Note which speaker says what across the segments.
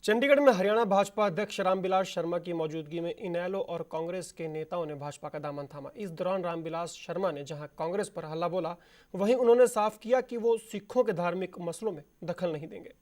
Speaker 1: चंडीगढ़ में हरियाणा भाजपा अध्यक्ष रामविलास शर्मा की मौजूदगी में इनेलो और कांग्रेस के नेताओं ने भाजपा का दामन थामा। इस दौरान रामविलास शर्मा ने जहां कांग्रेस पर हल्ला बोला, वहीं उन्होंने साफ किया कि वो सिखों के धार्मिक मसलों में दखल नहीं देंगे।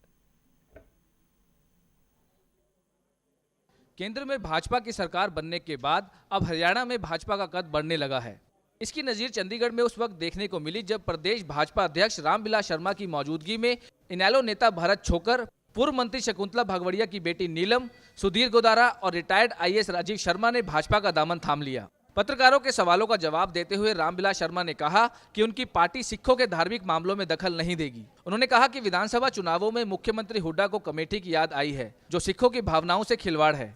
Speaker 2: केंद्र में भाजपा की सरकार बनने के बाद अब हरियाणा में भाजपा का कद बढ़ने लगा है। इसकी नजीर चंडीगढ़ में उस वक्त देखने को मिली जब प्रदेश भाजपा अध्यक्ष रामविलास शर्मा की मौजूदगी में इनेलो नेता भरत छोकर, पूर्व मंत्री शकुंतला भागवड़िया की बेटी नीलम, सुधीर गोदारा और रिटायर्ड आईएएस राजीव शर्मा ने भाजपा का दामन थाम लिया। पत्रकारों के सवालों का जवाब देते हुए रामविलास शर्मा ने कहा कि उनकी पार्टी सिखों के धार्मिक मामलों में दखल नहीं देगी। उन्होंने कहा कि विधानसभा चुनावों में मुख्यमंत्री हुड्डा को कमेटी की याद आई है, जो सिखों की भावनाओं से खिलवाड़ है।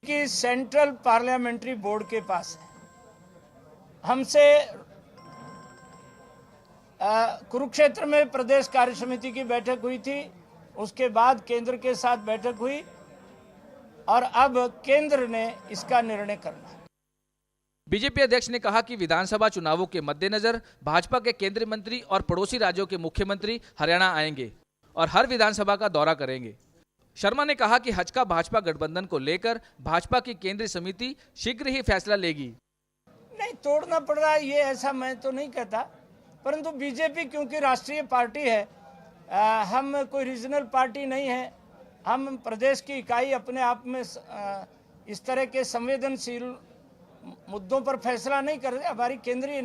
Speaker 3: कि सेंट्रल पार्लियामेंट्री बोर्ड के पास है। हमसे कुरुक्षेत्र में प्रदेश कार्य समिति की बैठक हुई थी, उसके बाद केंद्र के साथ बैठक हुई और अब केंद्र ने इसका निर्णय करना है।
Speaker 2: बीजेपी अध्यक्ष ने कहा कि विधानसभा चुनावों के मद्देनजर भाजपा के केंद्रीय मंत्री और पड़ोसी राज्यों के मुख्यमंत्री हरियाणा आएंगे और हर विधानसभा का दौरा करेंगे। शर्मा ने कहा कि हजका भाजपा गठबंधन को लेकर भाजपा की केंद्रीय समिति शीघ्र ही फैसला लेगी।
Speaker 3: नहीं तोड़ना पड़ रहा है ये ऐसा मैं तो नहीं कहता, परंतु बीजेपी क्योंकि राष्ट्रीय पार्टी है, हम कोई रीजनल पार्टी नहीं है। हम प्रदेश की इकाई अपने आप में इस तरह के संवेदनशील मुद्दों पर फैसला नहीं कर रहे। हमारी केंद्रीय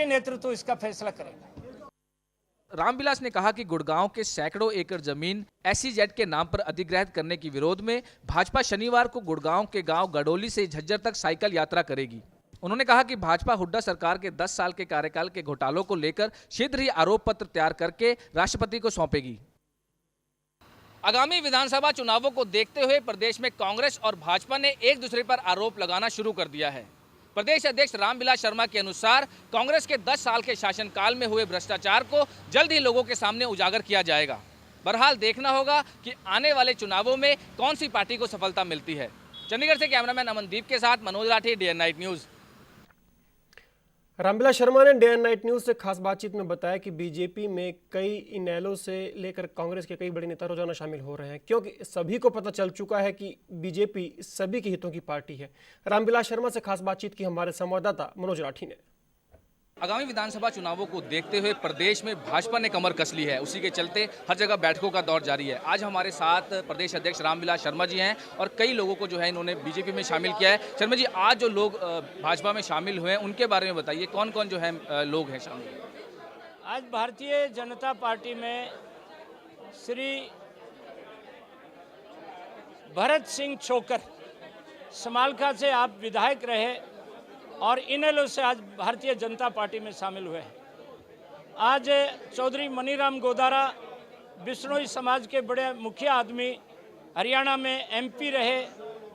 Speaker 3: नेतृत्व इसका फैसला करेगा।
Speaker 2: रामविलास ने कहा कि गुड़गांव के सैकड़ों एकड़ जमीन SEZ के नाम पर अधिग्रहित करने के विरोध में भाजपा शनिवार को गुड़गांव के गांव गडोली से झज्जर तक साइकिल यात्रा करेगी। उन्होंने कहा कि भाजपा हुड्डा सरकार के 10 साल के कार्यकाल के घोटालों को लेकर शीघ्र ही आरोप पत्र तैयार करके राष्ट्रपति को सौंपेगी। आगामी विधानसभा चुनावों को देखते हुए प्रदेश में कांग्रेस और भाजपा ने एक दूसरे पर आरोप लगाना शुरू कर दिया है। प्रदेश अध्यक्ष रामविलास शर्मा के अनुसार कांग्रेस के 10 साल के शासनकाल में हुए भ्रष्टाचार को जल्द ही लोगों के सामने उजागर किया जाएगा। बहरहाल देखना होगा कि आने वाले चुनावों में कौन सी पार्टी को सफलता मिलती है। चंडीगढ़ से कैमरामैन अमनदीप के साथ Manoj Rathi, day and night news.
Speaker 1: Ramvilas Sharma ने डे एंड नाइट न्यूज से खास बातचीत में बताया कि बीजेपी में कई इनेलो से लेकर कांग्रेस के कई बड़े नेता रोजाना शामिल हो रहे हैं, क्योंकि सभी को पता चल चुका है कि बीजेपी सभी के हितों की पार्टी है। रामविलास शर्मा से खास बातचीत की हमारे संवाददाता मनोज राठी ने।
Speaker 2: आगामी विधानसभा चुनावों को देखते हुए प्रदेश में भाजपा ने कमर कस ली है, उसी के चलते हर जगह बैठकों का दौर जारी है। आज हमारे साथ प्रदेश अध्यक्ष रामविलास शर्मा जी हैं और कई लोगों को जो है इन्होंने बीजेपी में शामिल किया है। शर्मा जी, आज जो लोग भाजपा में शामिल हुए हैं उनके बारे में बताइए, कौन कौन जो है लोग हैं शामिल?
Speaker 3: आज भारतीय जनता पार्टी में श्री भरत सिंह छोकर, समालखा से आप विधायक रहे और इनेलो से आज भारतीय जनता पार्टी में शामिल हुए हैं। आज चौधरी मनीराम गोदारा बिश्नोई समाज के बड़े मुखिया आदमी, हरियाणा में MP रहे,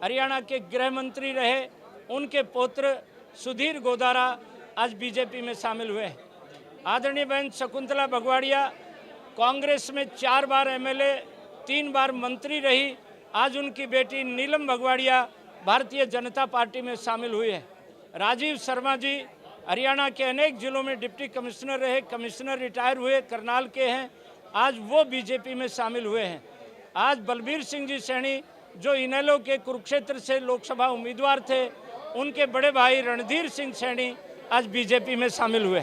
Speaker 3: हरियाणा के गृह मंत्री रहे, उनके पुत्र सुधीर गोदारा आज बीजेपी में शामिल हुए हैं। आदरणीय बहन शकुंतला भागवड़िया कांग्रेस में 4 बार MLA, 3 बार मंत्री रही, आज उनकी बेटी नीलम भागवड़िया भारतीय जनता पार्टी में शामिल हुई है। राजीव शर्मा जी हरियाणा के अनेक जिलों में डिप्टी कमिश्नर रहे, कमिश्नर रिटायर हुए, करनाल के हैं, आज वो बीजेपी में शामिल हुए हैं। आज बलबीर सिंह जी सैनी जो इनेलो के कुरुक्षेत्र से लोकसभा उम्मीदवार थे, उनके बड़े भाई रणधीर सिंह सैनी आज बीजेपी में शामिल हुए।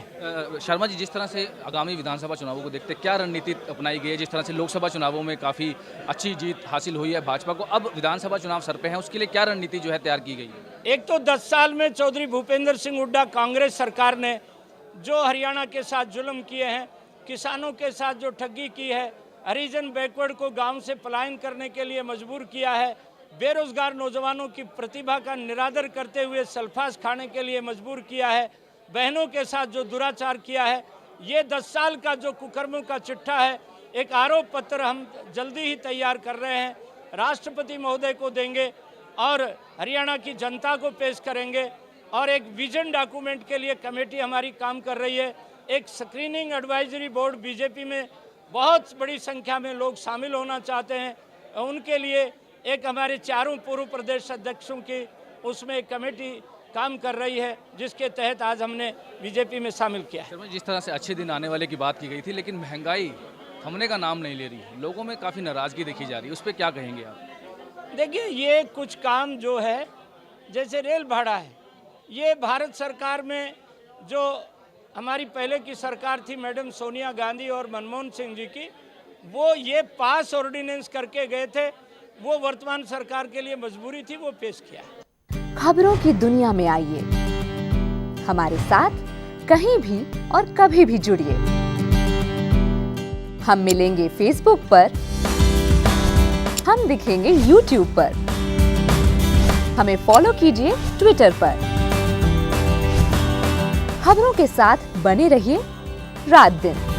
Speaker 2: शर्मा जी, जिस तरह से आगामी विधानसभा चुनावों को देखते क्या रणनीति अपनाई गई है? जिस तरह से लोकसभा चुनावों में काफ़ी अच्छी जीत हासिल हुई है भाजपा को, अब विधानसभा चुनाव सर पे हैं, उसके लिए क्या रणनीति जो है तैयार की गई है?
Speaker 3: एक तो 10 साल में चौधरी भूपेंद्र सिंह हुड्डा कांग्रेस सरकार ने जो हरियाणा के साथ जुल्म किए हैं, किसानों के साथ जो ठगी की है, हरिजन बैकवर्ड को गाँव से पलायन करने के लिए मजबूर किया है, बेरोजगार नौजवानों की प्रतिभा का निरादर करते हुए सल्फास खाने के लिए मजबूर किया है, बहनों के साथ जो दुराचार किया है, ये 10 साल का जो कुकर्मों का चिट्ठा है, एक आरोप पत्र हम जल्दी ही तैयार कर रहे हैं, राष्ट्रपति महोदय को देंगे और हरियाणा की जनता को पेश करेंगे और एक विजन डॉक्यूमेंट के लिए कमेटी हमारी काम कर रही है। एक स्क्रीनिंग एडवाइजरी बोर्ड बीजेपी में बहुत बड़ी संख्या में लोग शामिल होना चाहते हैं, उनके लिए एक हमारे 4 पूर्व प्रदेश अध्यक्षों की उसमें एक कमेटी काम कर रही है, जिसके तहत आज हमने बीजेपी में शामिल किया है।
Speaker 2: जिस तरह से अच्छे दिन आने वाले की बात की गई थी, लेकिन महंगाई थमने का नाम नहीं ले रही है, लोगों में काफ़ी नाराज़गी देखी जा रही है, उस पर क्या कहेंगे आप?
Speaker 3: देखिए, ये कुछ काम जो है, जैसे रेल भाड़ा है, ये भारत सरकार में जो हमारी पहले की सरकार थी मैडम सोनिया गांधी और मनमोहन सिंह जी की, वो ये पास ऑर्डिनेंस करके गए थे, वो वर्तमान सरकार के लिए मजबूरी थी, वो पेश किया है।
Speaker 4: खबरों की दुनिया में आइए, हमारे साथ कहीं भी और कभी भी जुड़िए। हम मिलेंगे फेसबुक पर, हम दिखेंगे यूट्यूब पर, हमें फॉलो कीजिए ट्विटर पर। खबरों के साथ बने रहिए रात दिन।